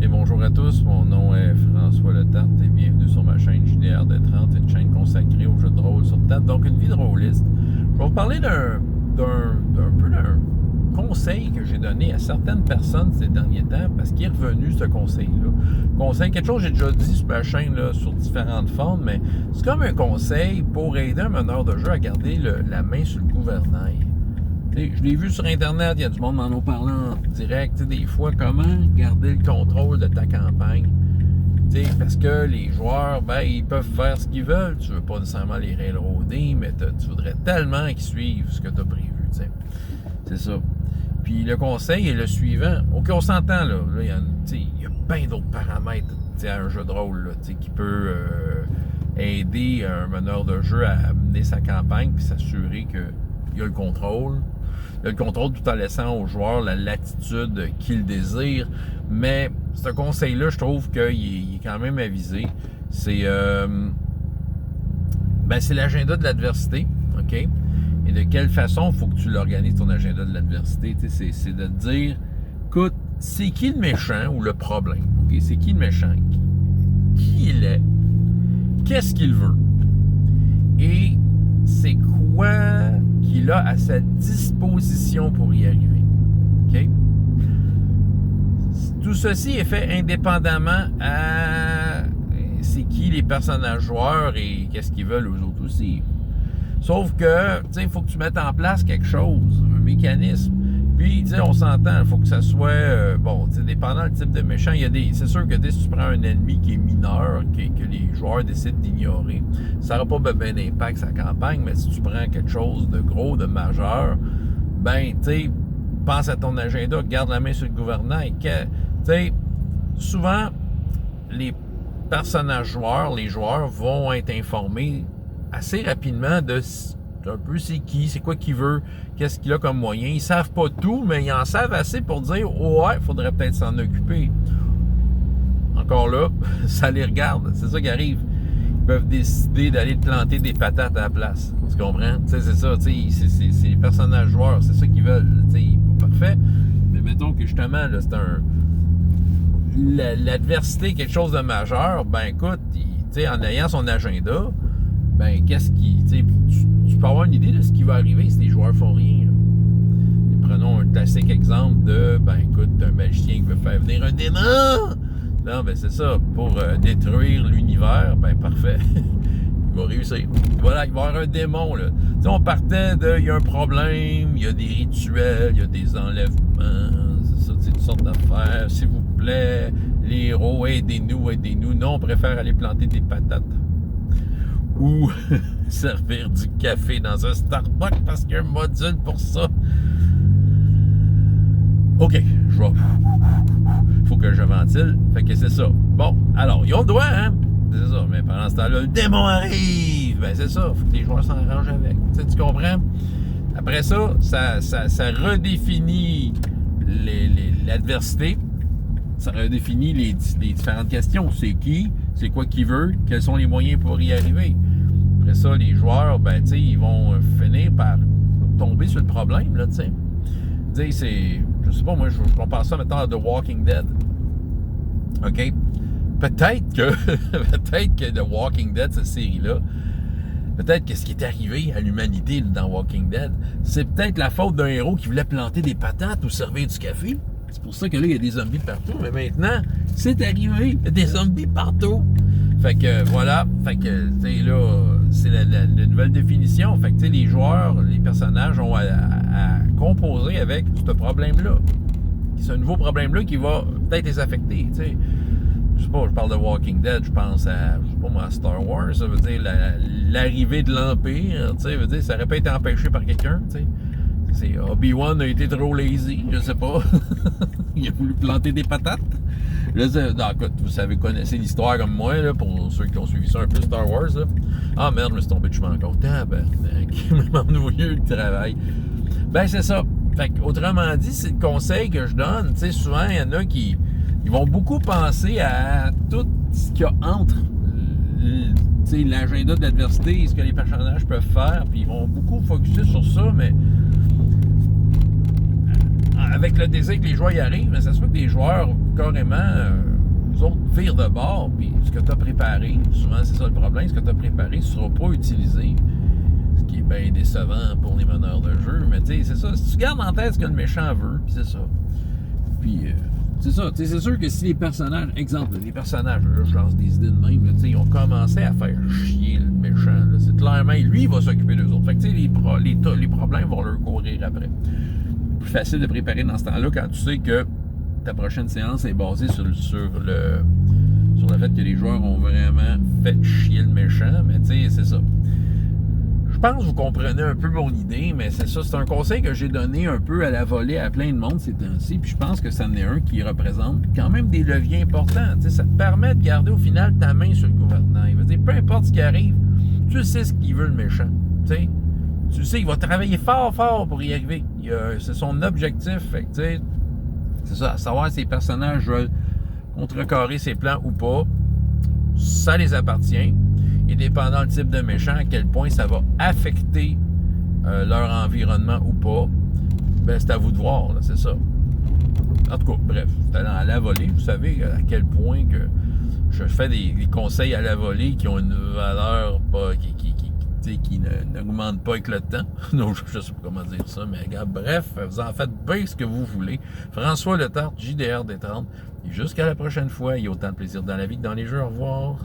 Et bonjour à tous, mon nom est François Letarte et bienvenue sur ma chaîne JDR-D30, une chaîne consacrée aux jeux de rôle sur table, donc une vie de rôliste. Je vais vous parler d'un conseil que j'ai donné à certaines personnes ces derniers temps, parce qu'il est revenu ce conseil-là. Conseil, quelque chose que j'ai déjà dit sur ma chaîne là, sur différentes formes, mais c'est comme un conseil pour aider un meneur de jeu à garder la main sur le gouvernail. Je l'ai vu sur Internet, il y a du monde m'en a parlé en direct, des fois, comment garder le contrôle de ta campagne. Parce que les joueurs, ils peuvent faire ce qu'ils veulent, tu veux pas nécessairement les railroader, mais tu voudrais tellement qu'ils suivent ce que tu as prévu. C'est ça. Puis le conseil est le suivant. OK, on s'entend, là il y a plein d'autres paramètres à un jeu de rôle là, qui peut aider un meneur de jeu à mener sa campagne puis s'assurer qu'il y a le contrôle. Il y a le contrôle tout en laissant aux joueurs la latitude qu'ils désirent. Mais ce conseil-là, je trouve qu'il est quand même avisé. C'est l'agenda de l'adversité. OK? Et de quelle façon il faut que tu l'organises, ton agenda de l'adversité? C'est de te dire, écoute, c'est qui le méchant ou le problème? OK? C'est qui le méchant? Qui il est? Qu'est-ce qu'il veut? Et c'est quoi qu'il a à sa disposition pour y arriver. OK? Tout ceci est fait indépendamment à c'est qui les personnages joueurs et qu'est-ce qu'ils veulent eux autres aussi. Sauf que, il faut que tu mettes en place quelque chose, un mécanisme. Puis, on s'entend, il faut que ça soit, dépendant du type de méchant, c'est sûr que si tu prends un ennemi qui est mineur, que les joueurs décident d'ignorer, ça n'aura pas bien d'impact sur la campagne, mais si tu prends quelque chose de gros, de majeur, pense à ton agenda, garde la main sur le gouvernail. Souvent, les personnages joueurs, les joueurs vont être informés assez rapidement de un peu c'est qui, c'est quoi qu'il veut, qu'est-ce qu'il a comme moyen. Ils savent pas tout, mais ils en savent assez pour dire « Ouais, il faudrait peut-être s'en occuper. » Encore là, ça les regarde, c'est ça qui arrive. Ils peuvent décider d'aller planter des patates à la place. Tu comprends? C'est ça, c'est les personnages joueurs, c'est ça qu'ils veulent. Parfait. Mais mettons que justement, là, c'est l'adversité, quelque chose de majeur, écoute, en ayant son agenda, qu'est-ce qui... Tu peux avoir une idée de ce qui va arriver si les joueurs font rien. Prenons un classique exemple de, écoute, un magicien qui veut faire venir un démon. Non, c'est ça. Pour détruire l'univers, parfait. Il va réussir. Voilà, il va y avoir un démon, là. On partait de, il y a un problème, il y a des rituels, il y a des enlèvements, c'est ça, toutes sortes d'affaires. S'il vous plaît, les héros, aidez-nous. Non, on préfère aller planter des patates. Ou servir du café dans un Starbucks parce qu'il y a un module pour ça. OK, faut que je ventile. Fait que c'est ça. Bon, alors, ils ont le droit, hein? C'est ça, mais pendant ce temps-là, le démon arrive! C'est ça, faut que les joueurs s'arrangent avec. Tu comprends? Après ça, ça redéfinit l'adversité. Ça redéfinit les différentes questions. C'est qui? C'est quoi qu'il veut? Quels sont les moyens pour y arriver? Après ça, les joueurs, ils vont finir par tomber sur le problème, là, je sais pas, moi, je compare ça maintenant à The Walking Dead. OK? Peut-être que The Walking Dead, cette série-là, peut-être que ce qui est arrivé à l'humanité dans Walking Dead, c'est peut-être la faute d'un héros qui voulait planter des patates ou servir du café. C'est pour ça que là, il y a des zombies partout. Mais maintenant, c'est arrivé. Il y a des zombies partout. Fait que, voilà. Fait que, là, c'est la nouvelle définition. Fait que, les joueurs, les personnages ont à composer avec ce problème-là. C'est un nouveau problème-là qui va peut-être les affecter, Je sais pas, je parle de Walking Dead, je pense à, à Star Wars. Ça veut dire l'arrivée de l'Empire, veut dire, ça aurait pas été empêché par quelqu'un, Obi-Wan a été trop lazy, je sais pas. Il a voulu planter des patates. Là, non, écoute, vous connaissez l'histoire comme moi, là, pour ceux qui ont suivi ça un peu Star Wars. Là. Ah merde, je me suis tombé de chemin encore. Le travail. C'est ça. Fait autrement dit, c'est le conseil que je donne. Souvent, il y en a qui vont beaucoup penser à tout ce qu'il y a entre l'agenda de l'adversité, ce que les personnages peuvent faire, puis ils vont beaucoup focuser sur ça, mais avec le désir que les joueurs y arrivent, mais ça se peut que des joueurs carrément les autres virent de bord, puis ce que tu as préparé, souvent c'est ça le problème, ce que tu as préparé ne sera pas utilisé, ce qui est bien décevant pour les meneurs de jeu, mais tu sais, c'est ça, si tu gardes en tête ce que le méchant veut, puis c'est ça. Puis, c'est ça, tu sais, c'est sûr que si les personnages, exemple, les personnages, là, je lance des idées de même, là, tu sais, ils ont commencé à faire chier le méchant, là, c'est clairement, lui, il va s'occuper d'eux autres. Fait que, tu sais, les problèmes vont leur courir après. Plus facile de préparer dans ce temps-là quand tu sais que ta prochaine séance est basée sur le fait que les joueurs ont vraiment fait chier le méchant, mais tu sais, c'est ça. Je pense que vous comprenez un peu mon idée, mais c'est ça, c'est un conseil que j'ai donné un peu à la volée à plein de monde ces temps-ci, puis je pense que ça en est un qui représente quand même des leviers importants. Tu sais, ça te permet de garder au final ta main sur le gouvernement. Il veut dire, peu importe ce qui arrive, tu sais ce qu'il veut le méchant. Tu sais, il va travailler fort pour y arriver. C'est son objectif. Fait que, tu sais, c'est ça, à savoir si les personnages veulent contrecarrer ses plans ou pas, ça les appartient. Et dépendant du type de méchant, à quel point ça va affecter leur environnement ou pas, ben c'est à vous de voir, là, c'est ça. En tout cas, bref, c'était à la volée. Vous savez à quel point que je fais des conseils à la volée qui ont une valeur pas, qui n'augmente pas avec le temps. Donc, je ne sais pas comment dire ça, mais regarde, bref, vous en faites bien ce que vous voulez. François Letarte, JDR Détente. Et jusqu'à la prochaine fois, il y a autant de plaisir dans la vie que dans les jeux. Au revoir.